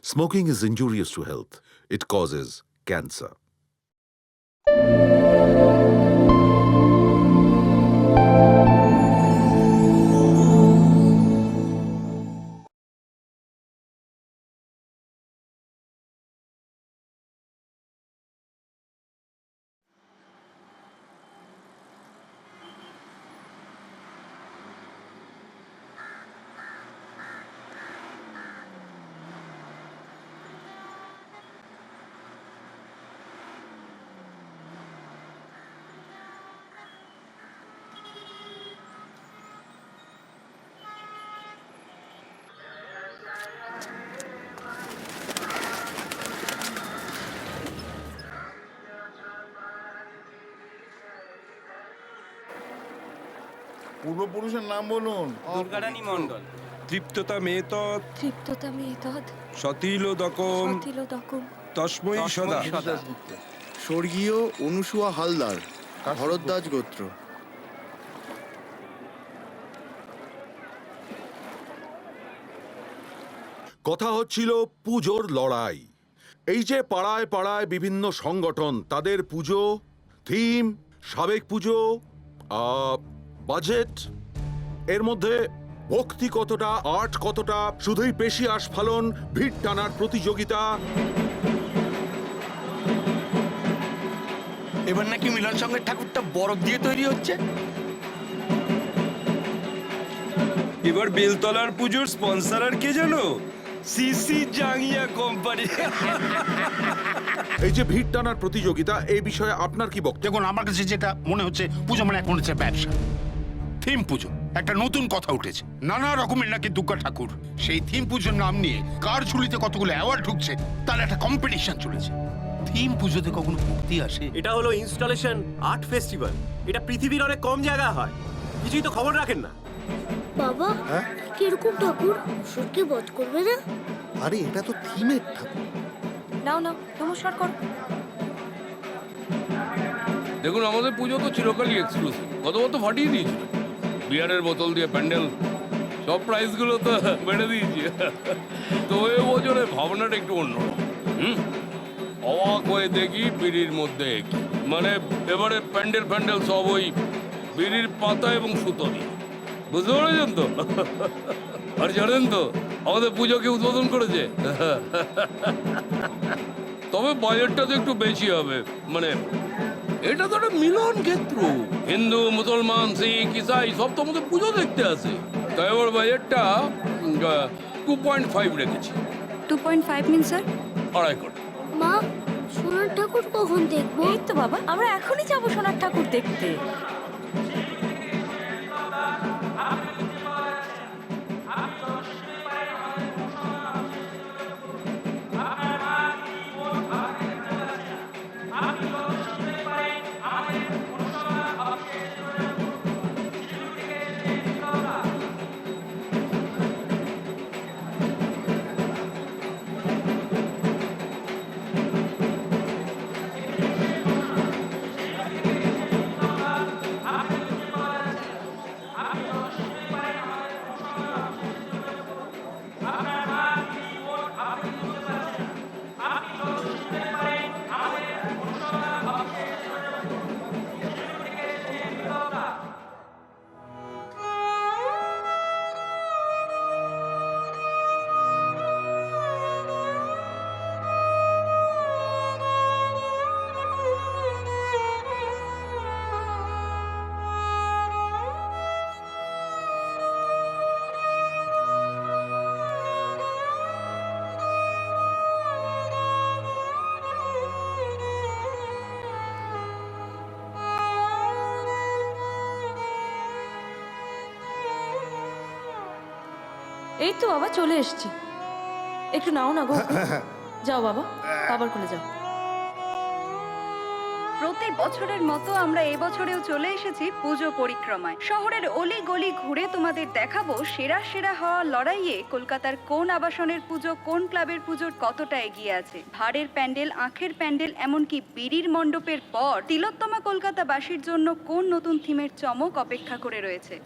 Smoking is injurious to health. It causes cancer. পূর্বপুরুষের নাম বলুন। দুর্গারানী মণ্ডল। তৃপ্ততা মেতৎ তৃপ্ততা মেতদ সতিলোদকম সতিলোদকম তস্মৈ সদা। স্বর্গীয় অনুসুয়া হালদার, ভরদ্বাজ গোত্র। কথা হচ্ছিল পুজোর লড়াই। এই যে পাড়ায় পাড়ায় বিভিন্ন সংগঠন, তাদের পুজো, থিম, সাবেক পুজো, বাজেট, এর মধ্যে ভক্তি কতটা, আর্ট কতটা, শুধুই পেশি আস্ফালন, ভিড় টানার প্রতিযোগিতা। এবার নাকি মিলন সঙ্গের ঠাকুরটা বরফ দিয়ে তৈরি হচ্ছে। এবার বেলতলার পুজোর স্পন্সর আর কে জানো? সিসি জাঙ্গিয়া কোম্পানি। এই যে ভিড় টানার প্রতিযোগিতা, এই বিষয়ে আপনার কি বক্তব্য? দেখুন, আমার কাছে যেটা মনে হচ্ছে, পুজো মানে এখন হচ্ছে ব্যবসা। থিম পুজো, একটা নতুন কথা উঠেছে, নানা রকমের নাকি দুর্গা ঠাকুর। সেই থিম পুজোর নাম নিয়ে কার ঝুলিতে কতগুলো অ্যাওয়ার্ড ঢুকছে, তার একটা কম্পিটিশন চলেছে। থিম পুজোতে কখনো ভক্তি আসে? এটা হলো ইনস্টলেশন আর্ট ফেস্টিভ্যাল। এটা পৃথিবীর অনেক কম জায়গা হয়, কিছুই তো খবর রাখেন না। বাবা, কিরকম ঠাকুর? অসুরকে বধ করবে না? আরে এটা তো থিমের ঠাকুর। নাও নাও, নমস্কার কর। দেখুন, আমাদের পুজো তো চিরকালই এক্সক্লুসিভ। গত বছর ফাটিয়ে দিয়েছিল, বিয়ারের বোতল দিয়ে প্যান্ডেল, সব প্রাইসগুলো তো বেড়ে দিয়েছি। তো এবছরে ভাবনাটা একটু অন্যরকম। অবাক হয়ে দেখি বিড়ির মধ্যে কি, মানে এবারে প্যান্ডেল সব ওই বিড়ির পাতা এবং সুতো দিয়ে, বুঝতে পেরেছেন তো? আর জানেন তো আমাদের পুজোকে উদ্বোধন করেছে। তবে বাজেটটা তো একটু বেশি হবে, মানে এটা তো একটা মিলন ক্ষেত্র। হিন্দু, মুসলমান, শিখ, ইসাই সব তো আমাদের পুজো দেখতে আসে। তাই এবার বাজেটটা 2.5 রেখেছি। 2.5 মিন স্যার? 2.5 কোটি। মা, সোনার ঠাকুর কখন দেখবো? এই তো বাবা, আমরা এখনই যাব সোনার ঠাকুর দেখতে। এই তো বাবা চলে এসেছি। একটু নাও না গো। যাও বাবা, বাবার কোলে যাও। প্রতি বছরের মতো আমরা এবছরেও চলে এসেছি পুজো পরিক্রমায়। শহরের অলি গলি ঘুরে তোমাদের দেখাবো সেরা সেরা হওয়া লড়াইয়ে কলকাতার কোন আবাসনের পুজো, কোন ক্লাবের পুজোর কতটা এগিয়ে আছে। ভাড়ের প্যান্ডেল, আখের প্যান্ডেল, এমনকি বিড়ির মণ্ডপের পর তিলোত্তমা কলকাতাবাসীর জন্য কোন নতুন থিমের চমক অপেক্ষা করে রয়েছে।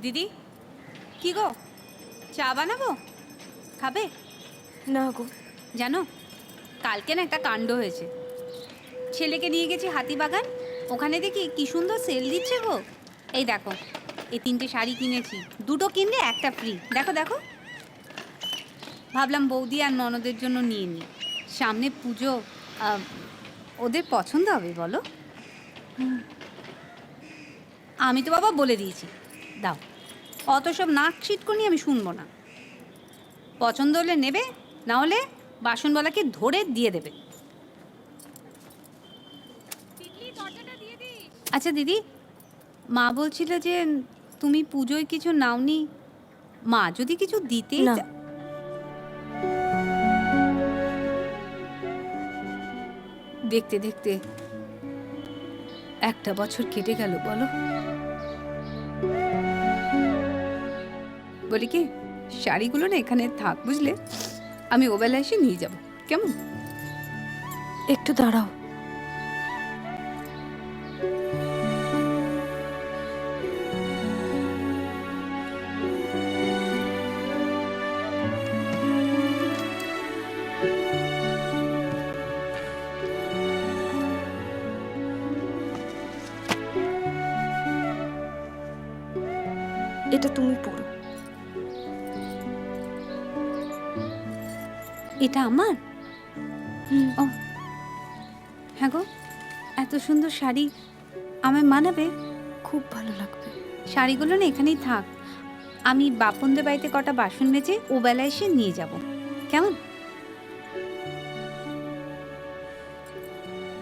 দিদি, কি গো, চা বানাবো? খাবে? না গো। জানো, কালকে না একটা কাণ্ড হয়েছে। ছেলেকে নিয়ে গেছি হাতিবাগান, ওখানে দেখি কি সুন্দর সেল দিচ্ছে গো। এই দেখো, এই 3টে শাড়ি কিনেছি, 2টো কিনলে একটা ফ্রি। দেখো দেখো, ভাবলাম বৌদি আর ননদের জন্য নিয়ে নিই, সামনে পুজো, ওদের পছন্দ হবে বলো? আমি তো বাবা বলে দিয়েছি, দাও, অত সব নাক ছিটকনি আমি শুনবো না। পছন্দ হলে নেবে, না হলে বাসনওয়ালাকে ধরে দিয়ে দেবে। আচ্ছা দিদি, মা বলছিল যে তুমি পুজোয় কিছু নাওনি, মা যদি কিছু দিতে না। দেখতে দেখতে একটা বছর কেটে গেল বলো। বলি কি, শাড়িগুলো না এখানে থাক বুঝলে, আমি ওবেলা এসে নিয়ে যাব, কেমন? একটু দাঁড়াও। এটা তুমি পড়ো। এটা আমার? ও হ্যাঁ গো, এত সুন্দর শাড়ি আমায় মানাবে? খুব ভালো লাগবে। শাড়িগুলো না এখানেই থাক, আমি বাপনদের বাড়িতে কটা বাসন মেজে ওবেলা এসে নিয়ে যাব, কেমন?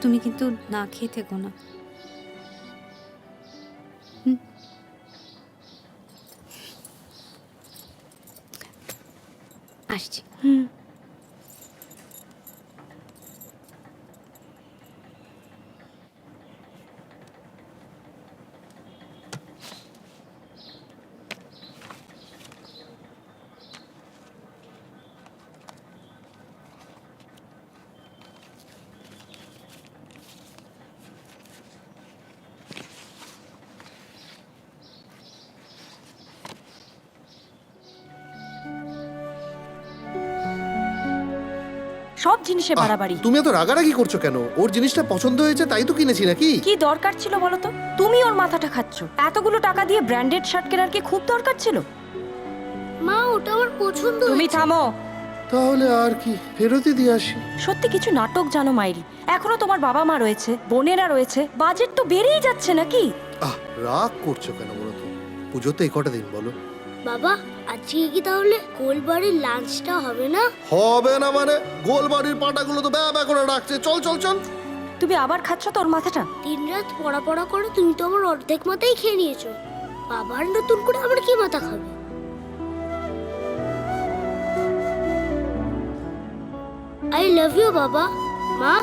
তুমি কিন্তু না খেয়ে থেকো না। আসছি। সব জিনিসে বাড়াবাড়ি। তুমি এত রাগারাগি করছো কেন? ওর জিনিসটা পছন্দ হয়েছে তাই তো কিনেছি নাকি? কি দরকার ছিল বলো তো? তুমি ওর মাথাটা খাচ্ছ। এতগুলো টাকা দিয়ে ব্র্যান্ডেড শার্ট কেনার কি খুব দরকার ছিল? মা ওটা আমার পছন্দ তুমি হয়েছে। থামো। তাহলে আর কি, ফেরতই দিয়ে আসি। সত্যি কিছু নাটক জানো মাইরি। এখনো তোমার বাবা মা রয়েছে, বোনেরা রয়েছে, বাজেট তো বেড়েই যাচ্ছে নাকি? রাগ করছো কেন বলো তো? পুজোতে এই কটা দিন বলো। বাবা আজকে কি তাহলে গোলবাড়ির লাঞ্চটা হবে না? হবে না মানে? গোলবাড়ির পাটাগুলো তো ব্যা ব্যা করে রাখছে। চল চল চল। তুমি আবার খাচ্ছ তোর মাথাটা? দিনরাত পড়া করে তুমি তো আমার অর্ধেক মাথাই খেয়ে নিয়েছো। বাবার নতুন করে আবার কি মাথা খাবে? আই লাভ ইউ বাবা, মা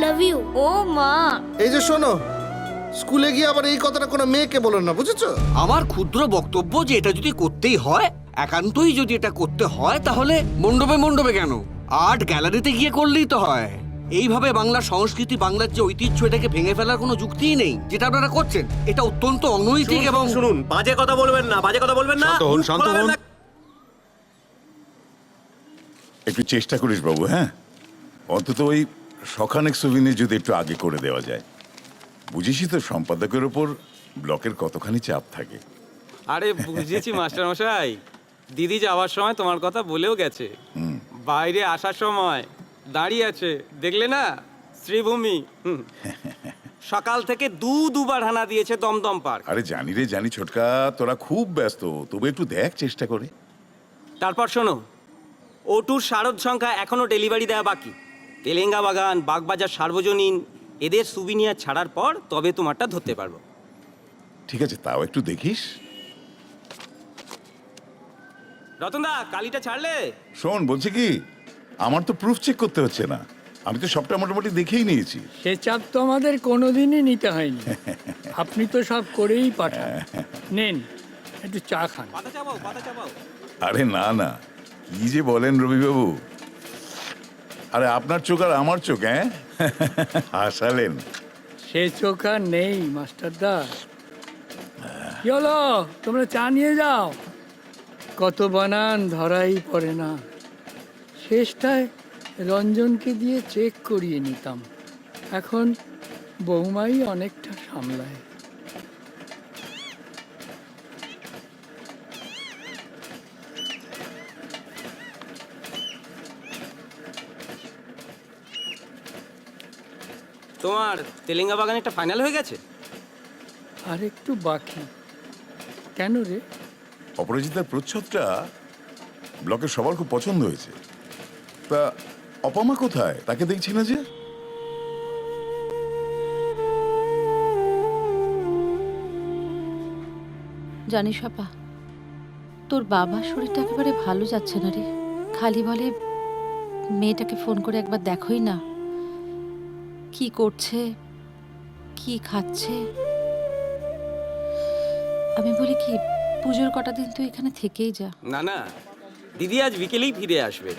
লাভ ইউ। ও মা, এই যে শোনো, স্কুলে গিয়ে আবার এই কথাটা কোনো মেয়েকে বলো না, বুঝেছো? আমার ক্ষুদ্র বক্তব্য যে এটা যদি করতেই হয়, একান্তই যদি এটা করতে হয়, তাহলে মণ্ডপে কেন, আর্ট গ্যালারিতে গিয়ে করলেই তো হয়। এইভাবে বাংলা সংস্কৃতি, বাংলার যে ঐতিহ্য, এটাকে ভেঙে ফেলার কোনো যুক্তিই নেই, যেটা আপনারা করছেন। এটা অত্যন্ত অনৈতিক এবং শুনুন, বাজে কথা বলবেন না, বাজে কথা বলবেন না। শান্ত হন, শান্ত মুখ খোলাবেন হন। না। একটু চেষ্টা করিস বাবু, হ্যাঁ? অন্তত ওই সখানেক সুবিনে যদি একটু আগে করে দেওয়া যায়। বুঝিসই তো সম্পাদকের ওপর ব্লকের কতখানি চাপ থাকে। আরে বুঝেছি মাস্টার মশাই, দিদি যাওয়ার সময় তোমার কথা বলেও গেছে। বাইরে আসার সময় দাঁড়িয়ে আছে, দেখলে না? শ্রীভূমি সকাল থেকে দুবার হানা দিয়েছে দমদম পার্ক। আরে জানি রে জানি ছোটকা, তোরা খুব ব্যস্ত, তবু একটু দেখ চেষ্টা করে। তারপর শোনো, ওটুর শারদ সংখ্যা এখনো ডেলিভারি দেওয়া বাকি। তেলেঙ্গা বাগান, বাগবাজার, সার্বজনীন, এদের সুবিনিয়ার ছাড়ার পর তবে তোমারটা ধরতে পারবো। ঠিক আছে, তাও একটু দেখিস। রতনদা, কালিটা ছাড়লে? শোন, বলছি কি, আমার তো প্রুফ চেক করতে হচ্ছে না, আমি তো সবটা মোটামুটি দেখেই নিয়েছি। সে চাপ তো আমাদের কোনোদিনই নিতে হয়নি। আপনি তো সব করেই পাঠান। নেন, একটু চা খান। পাতা চাবাও। আরে না না, কি যে বলেন রবিবাবু, আরে আপনার চোখ আর আমার চোখ, হ্যাঁ? হাসালেন। সে চোখ আর নেই মাস্টারদা। কি হলো, তোমরা চা নিয়ে যাও। কত বানান ধরাই পড়ে না। শেষটায় রঞ্জনকে দিয়ে চেক করিয়ে নিতাম। এখন বৌমাই অনেকটা সামলায়। তোমার তেলেঙ্গা বাগান একটা ফাইনাল হয়ে গেছে? আর একটু বাকি। কেন রে? অপরাজিতার প্রচ্ছদটা ব্লকের সবার খুব পছন্দ হয়েছে। তা অপামা কোথায়? তাকে দেখছি না যে। জানিস আপা, তোর বাবার শরীরটা একেবারে ভালো যাচ্ছে না রে। খালি বলে মেয়েটাকে ফোন করে একবার দেখোই না, কি করছে, কি খাচ্ছে। আমি বলি কি, পুজোর কটা দিন তুই এখানে থেকেই যা। না না, দিদি আজ বিকেলেই ফিরে আসবে,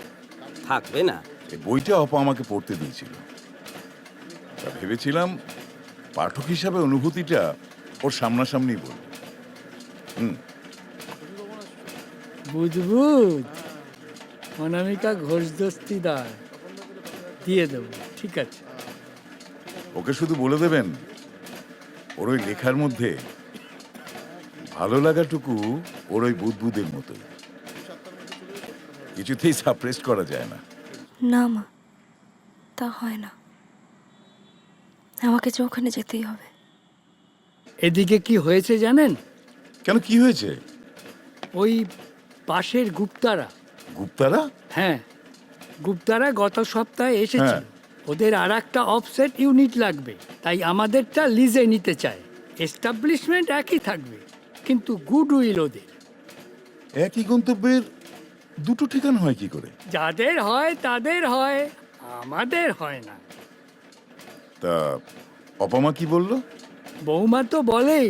থাকবে না। এই বইটা অপা আমাকে পড়তে দিয়েছিল। তা ভেবেছিলাম পাঠক হিসাবে অনুভূতিটা ওর সামনাসামনি বলব। বুধবুধ অনামিকা ঘোষ দস্তিদার, দিয়ে দেবো, ঠিক আছে। ওকে শুধু বলে দেবেন ওর ওই লেখার মধ্যে ভালো লাগাটুকু ওর ওই বুদবুদের মতোই, কিছুতেই সাপ্রেস করা যায় না। না মা, তা হয় না, আমাকে যে ওখানে যেতেই হবে। এদিকে কি হয়েছে জানেন? কেন, কি হয়েছে? ওই পাশের গুপ্তারা। গুপ্তারা? হ্যাঁ, গুপ্তারা গত সপ্তাহে এসেছিল। ওদের আর একটা অফসেট ইউনিট লাগবে, তাই আমাদেরটা লিজে নিতে চায়। এস্টাবলিশমেন্ট একই থাকবে, কিন্তু গুড উইল ওদের। একই গন্তব্যের দুটো ঠিকানা হয় কি করে? যাদের হয় তাদের হয়, আমাদের হয় না। তা অপামা কি বলল? বৌমা তো বলেই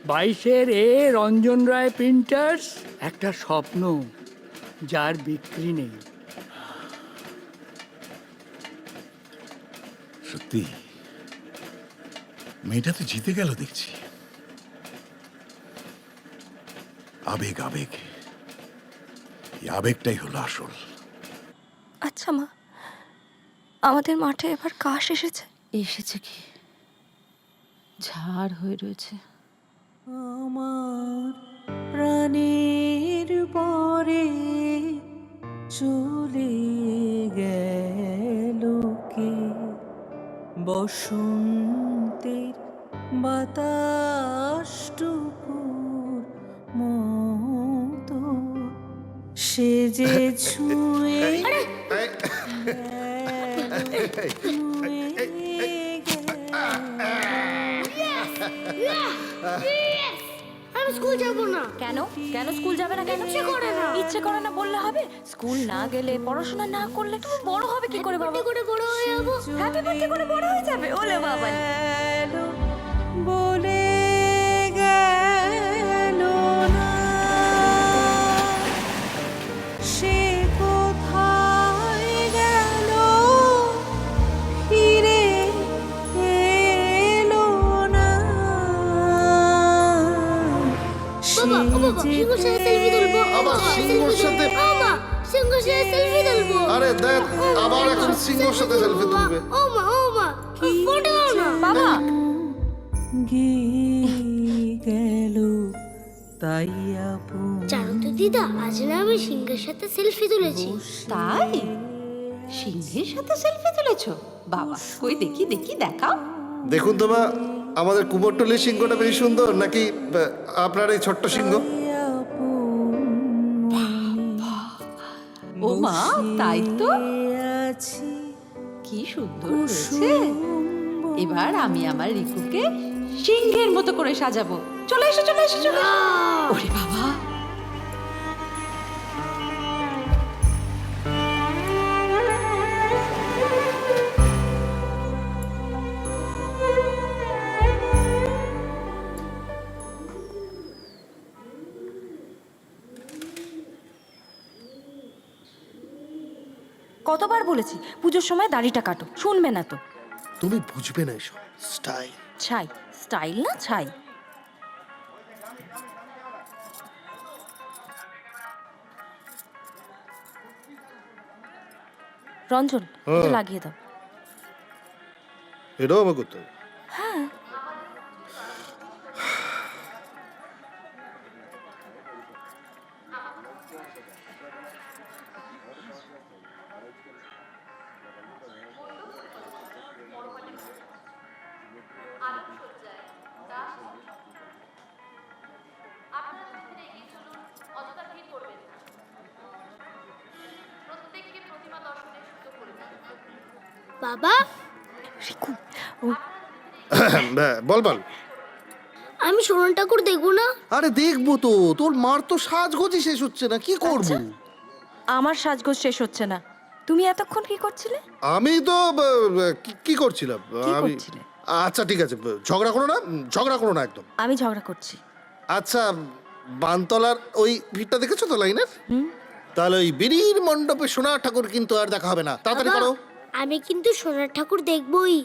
22-এর রঞ্জন রায় প্রিন্টার্স একটা স্বপ্ন, যার বিক্রি নেই। সত্যি মেয়েটা তো জিতে গেল দেখছি। আবেগ আবেগ, এই আবেগটাই হলো আসল। আচ্ছা মা, আমাদের মাঠে এবার কাশ এসেছে? এসেছে কি, ঝাড় হয়ে রয়েছে। আমার প্রাণের পরে চলে গেল কে, বসন্তের বাতাসটুকুর মতো সে যে ছুঁয়ে আমি স্কুল যাব না। কেন কেন স্কুল যাবে না? কেন ইচ্ছে করে না। ইচ্ছে করে না বললে হবে? স্কুল না গেলে, পড়াশোনা না করলে তুমি বড় হবে কি করে বাবা? করে বড় হয়ে যাবো। হ্যাপি বার্থডে করে বড় হয়ে যাবে? ওলে বাবা। বলে গেল না সে কোথায় গেল, ফিরে এলো না। বাবা, ও বাবা, সিংহের সাথে সেলফি তুলবো। আবার সিংহের সাথে? মা, সিংহের সাথে সেলফি তুলবো। আরে দেখ, আবার এখন সিংহের সাথে সেলফি তুলবে। ও মা, ফটো দাও না। বাবা, গেল তাই আপন। জানো তো দিদা, আজ না আমি সিংহের সাথে সেলফি তুলেছি। তাই? সিংহের সাথে সেলফি তুলেছো? বাবা, কই দেখি দেখি, দেখাও। দেখুন তো মা, আমাদের কুমোরটুলির সিংহটা বেশি সুন্দর নাকি আপনার এই ছোট্ট সিংহ? ও মা, তাই তো, আছি কি সুন্দর হয়েছে। এবার আমি আমার রিকুকে সিংহের মতো করে সাজাবো। চলে এসো, চলে এসো, চলে এসো। ওরে বাবা, কতবার বলেছি পুজোর সময় দাড়িটা কাটো, শুনবে না তো। তুমি বুঝবে না এসব স্টাইল। ছাই, স্টাইল না ছাই। রঞ্জন এটা লাগিয়ে দাও। এটাও আমার করতে হবে। হ্যাঁ বাবা বল বল। আমি সোনার ঠাকুর দেখবো না? আরে দেখবো তো, তোর মার তো সাজগোজই শেষ হচ্ছে না, কি করবো? আমার সাজগোজ শেষ হচ্ছে না। তুমি এতক্ষণ কি করছিলে? আমি তো কি করছিলাম আমি? আচ্ছা ঠিক আছে, ঝগড়া করো না, ঝগড়া করো না একদম। আমি ঝগড়া করছি। আচ্ছা, বানতলার ওই ভিড়টা দেখেছো তো লাইনের? তাহলে ওই বিড়ির মণ্ডপে সোনার ঠাকুর কিন্তু আর দেখা হবে না, তাড়াতাড়ি বাবা, করো। আমি কিন্তু সোনার ঠাকুর দেখবই।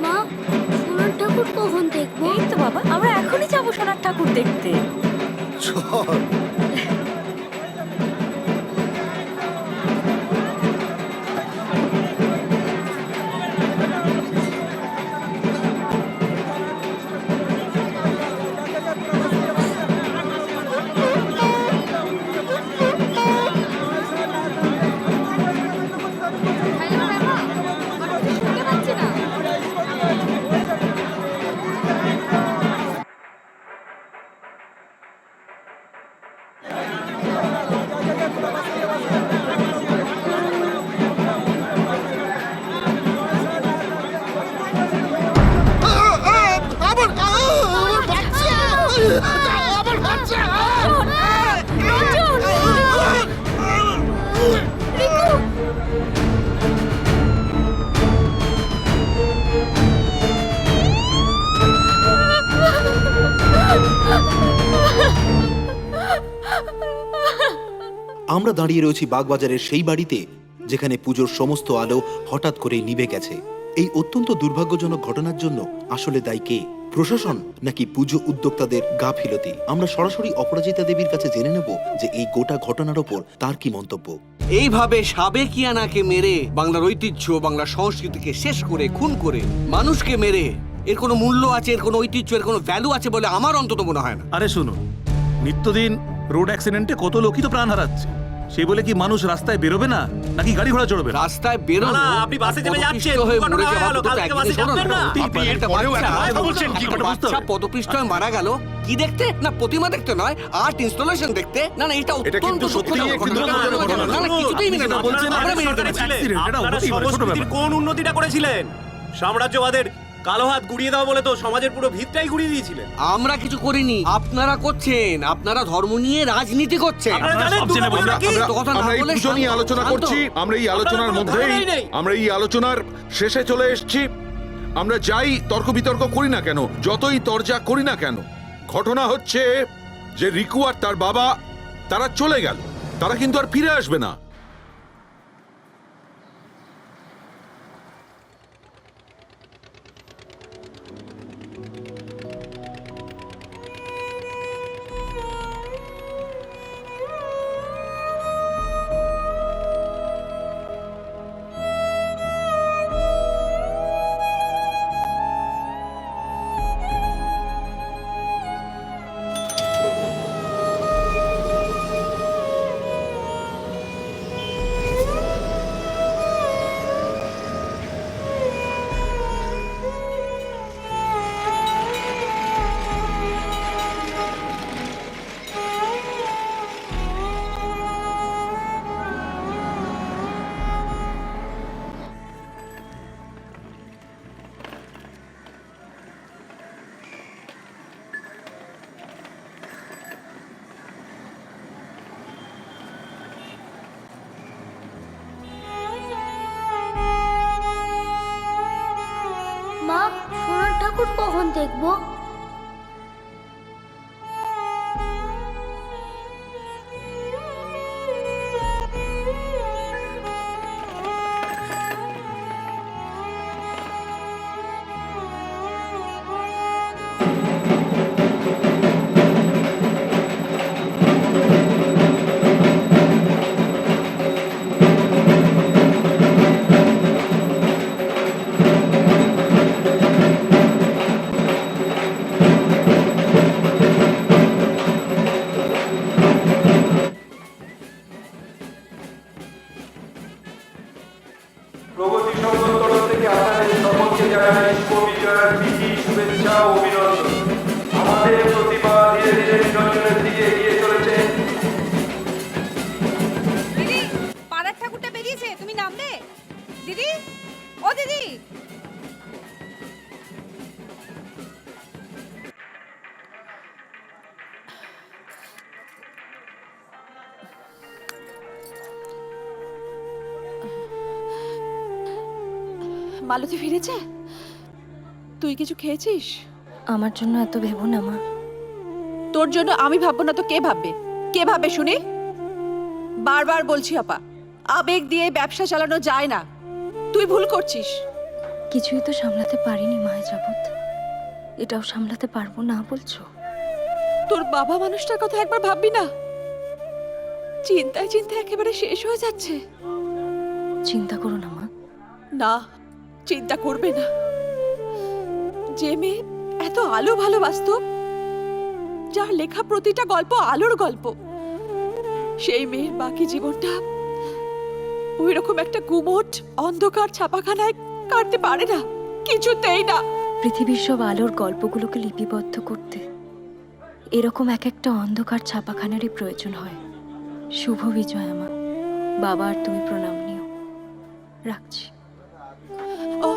মা, সোনার ঠাকুর কখন দেখবো? এই তো বাবা, আমরা এখনই যাবো সোনার ঠাকুর দেখতে। চল। আমরা দাঁড়িয়ে রয়েছি বাগবাজারের সেই বাড়িতে যেখানে পুজোর সমস্ত আলো হঠাৎ করেই নিভে গেছে। এই অত্যন্ত দুর্ভাগ্যজনক ঘটনার জন্য আসলে দায়ী কে? প্রশাসন নাকি পুজো উদ্যোক্তাদের গাফিলতি? আমরা সরাসরি অপরাজিতা দেবীর কাছে জেনে নেব যে এই গোটা ঘটনার ওপর তার কি মন্তব্য। এইভাবে সাবেকিয়ানাকে মেরে বাংলার ঐতিহ্য, বাংলার সংস্কৃতিকে শেষ করে, খুন করে, মানুষকে মেরে এর কোনো মূল্য আছে, এর কোনো ঐতিহ্য, এর কোনো ভ্যালু আছে বলে আমার অন্তত মনে হয় না। আরে শুনুন, নিত্যদিন রোড অ্যাক্সিডেন্টে কত লোকই তো প্রাণ হারাচ্ছে। সেই বলে কি মানুষ রাস্তায় বেরোবে না, নাকি গাড়ি ঘোড়া চড়বে? রাস্তায় বেরোনো, আপনি বাসে চেপে যাচ্ছেন, পদপিষ্ট হয়ে মারা গেল কি দেখতে? না প্রতিমা দেখতে নয়, আর্ট ইনস্টলেশন দেখতে। না না, এটা অত্যন্ত কোন উন্নতিটা করেছিলেন? সাম্রাজ্যবাদের কালো হাত গুড়িয়ে দাও বলে তো সমাজের পুরো ভিতটাই গুড়িয়ে দিয়েছিলেন। আমরা কিছু করিনি, আপনারা করছেন। আপনারা ধর্ম নিয়ে রাজনীতি করছেন। আমরা এই পুজো নিয়ে আলোচনা করছি, আমরা এই আলোচনার মধ্যেই আমরা এই আলোচনার শেষে চলে এসেছি। আমরা যাই তর্ক বিতর্ক করি না কেন, যতই তরজা করি না কেন, ঘটনা হচ্ছে যে রিকু আর তার বাবা তারা চলে গেল, তারা কিন্তু আর ফিরে আসবে না। মা, সোনার ঠাকুর কখন দেখবো? জানাই শুভ বিজয়ের প্রীতি শুভেচ্ছা ও অভিনন্দন। আমাদের প্রতিভা ধীরে ধীরে নিরঞ্জনের দিকে এগিয়ে চলেছে। দিদি পাড়ার ঠাকুরটা বেরিয়েছে, তুমি নামবে? দিদি, ও দিদি। মালতী ফিরেছে? তুই কিছু খেয়েছিস? আমার জন্য এত ভেবো না মা। তোর জন্য আমি ভাববো না তো কে ভাববে? কে ভাববে শুনি? বারবার বলছি আপা, আবেগ দিয়ে ব্যবসা চালানো যায় না। তুই ভুল করছিস। কিছুই তো সামলাতে পারিনি মায়ের যাবত, এটাও সামলাতে পারবো না বলছো? তোর বাবা মানুষটার কথা একবার ভাববি না? চিন্তায় চিন্তায় একেবারে শেষ হয়ে যাচ্ছে। চিন্তা করো না মা। না, চিন্তা করবে না। যে মেয়ে এত আলো ভালোবাসতো, যার লেখা প্রতিটা গল্প আলোর গল্প, সেই মেয়ের বাকি জীবনটা ওই রকম একটা গুমোট অন্ধকার ছাপাখানায় কাটতে পারে না, কিছুতেই না। পৃথিবীর সব আলোর গল্পগুলোকে লিপিবদ্ধ করতে এরকম এক একটা অন্ধকার ছাপাখানারই প্রয়োজন হয়। শুভ বিজয় মা। বাবা আর তুমি প্রণাম নিও। রাখছি। ও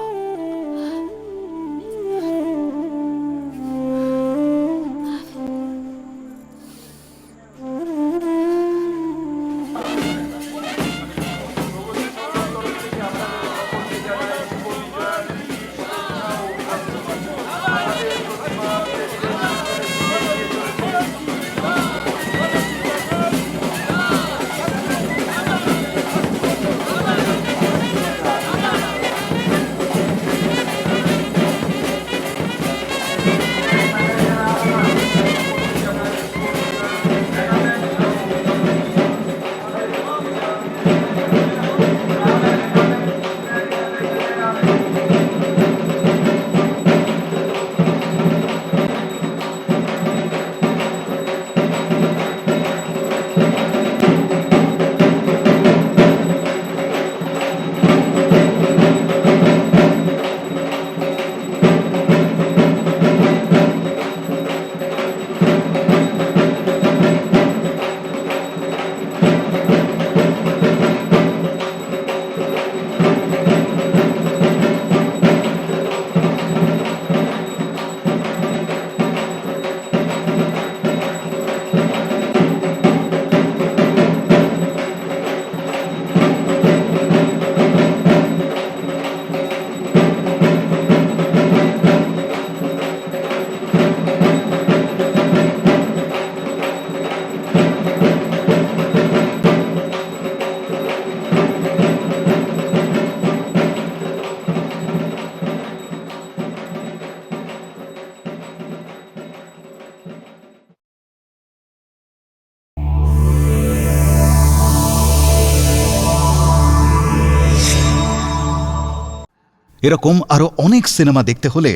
এরকম আরো অনেক সিনেমা দেখতে হলে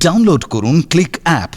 ডাউনলোড করুন ক্লিক অ্যাপ।